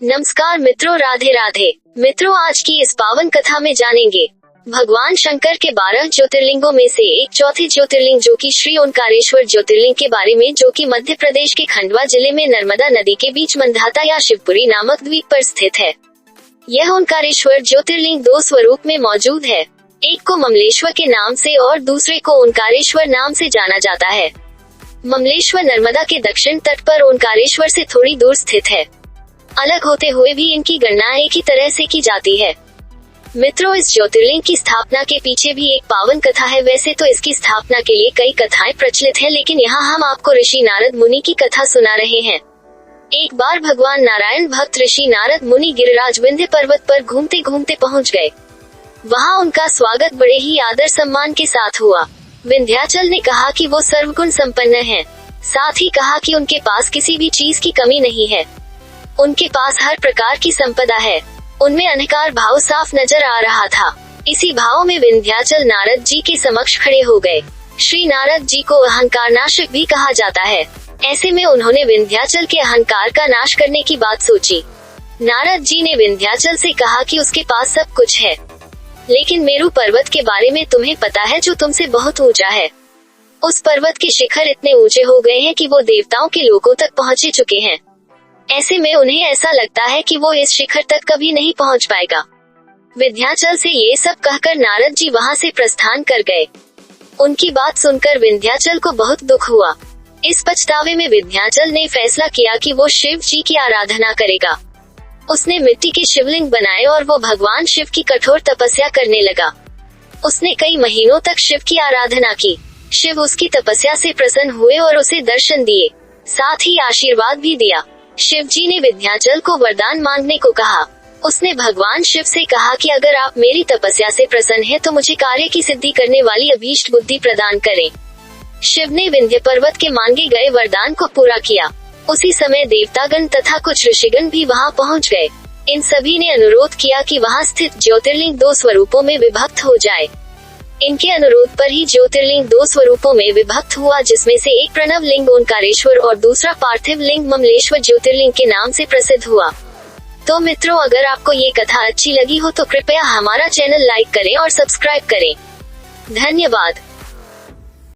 नमस्कार मित्रों, राधे राधे। मित्रों, आज की इस पावन कथा में जानेंगे भगवान शंकर के 12 ज्योतिर्लिंगों में से एक चौथे ज्योतिर्लिंग जो कि श्री ओंकारेश्वर ज्योतिर्लिंग के बारे में, जो कि मध्य प्रदेश के खंडवा जिले में नर्मदा नदी के बीच मंधाता या शिवपुरी नामक द्वीप पर स्थित है। यह ओंकारेश्वर ज्योतिर्लिंग 2 स्वरूप में मौजूद है। एक को ममलेश्वर के नाम से और दूसरे को ओंकारेश्वर नाम से जाना जाता है। ममलेश्वर नर्मदा के दक्षिण तट पर ओंकारेश्वर से थोड़ी दूर स्थित है। अलग होते हुए भी इनकी गणना एक ही तरह से की जाती है। मित्रों, इस ज्योतिर्लिंग की स्थापना के पीछे भी एक पावन कथा है। वैसे तो इसकी स्थापना के लिए कई कथाएं प्रचलित हैं, लेकिन यहाँ हम आपको ऋषि नारद मुनि की कथा सुना रहे हैं। एक बार भगवान नारायण भक्त ऋषि नारद मुनि गिरिराज विंध्य पर्वत पर घूमते घूमते पहुँच गए। वहाँ उनका स्वागत बड़े ही आदर सम्मान के साथ हुआ। विंध्याचल ने कहा कि वो सर्वगुण संपन्न हैं। साथ ही कहा कि उनके पास किसी भी चीज की कमी नहीं है। उनके पास हर प्रकार की संपदा है। उनमें अहंकार भाव साफ नजर आ रहा था। इसी भाव में विंध्याचल नारद जी के समक्ष खड़े हो गए। श्री नारद जी को अहंकार नाशक भी कहा जाता है। ऐसे में उन्होंने विंध्याचल के अहंकार का नाश करने की बात सोची। नारद जी ने विंध्याचल से कहा कि उसके पास सब कुछ है, लेकिन मेरू पर्वत के बारे में तुम्हें पता है, जो तुमसे बहुत ऊंचा है। उस पर्वत के शिखर इतने ऊंचे हो गए हैं कि वो देवताओं के लोकों तक पहुँचे चुके हैं। ऐसे में उन्हें ऐसा लगता है कि वो इस शिखर तक कभी नहीं पहुंच पाएगा। विंध्याचल से ये सब कहकर नारद जी वहां से प्रस्थान कर गए। उनकी बात सुनकर विंध्याचल को बहुत दुख हुआ। इस पछतावे में विंध्याचल ने फैसला किया कि वो शिव जी की आराधना करेगा। उसने मिट्टी के शिवलिंग बनाए और वो भगवान शिव की कठोर तपस्या करने लगा। उसने कई महीनों तक शिव की आराधना की। शिव उसकी तपस्या से प्रसन्न हुए और उसे दर्शन दिए, साथ ही आशीर्वाद भी दिया। शिव जी ने विंध्याचल को वरदान मांगने को कहा। उसने भगवान शिव से कहा कि अगर आप मेरी तपस्या से प्रसन्न हैं तो मुझे कार्य की सिद्धि करने वाली अभीष्ट बुद्धि प्रदान करें। शिव ने विंध्य पर्वत के मांगे गए वरदान को पूरा किया। उसी समय देवतागण तथा कुछ ऋषिगण भी वहां पहुंच गए। इन सभी ने अनुरोध किया कि वहां स्थित ज्योतिर्लिंग 2 स्वरूपों में विभक्त हो जाए। इनके अनुरोध पर ही ज्योतिर्लिंग 2 स्वरूपों में विभक्त हुआ, जिसमें से एक प्रणव लिंग ओंकारेश्वर और दूसरा पार्थिव लिंग ममलेश्वर ज्योतिर्लिंग के नाम से प्रसिद्ध हुआ। तो मित्रों, अगर आपको ये कथा अच्छी लगी हो तो कृपया हमारा चैनल लाइक करें और सब्सक्राइब करें। धन्यवाद।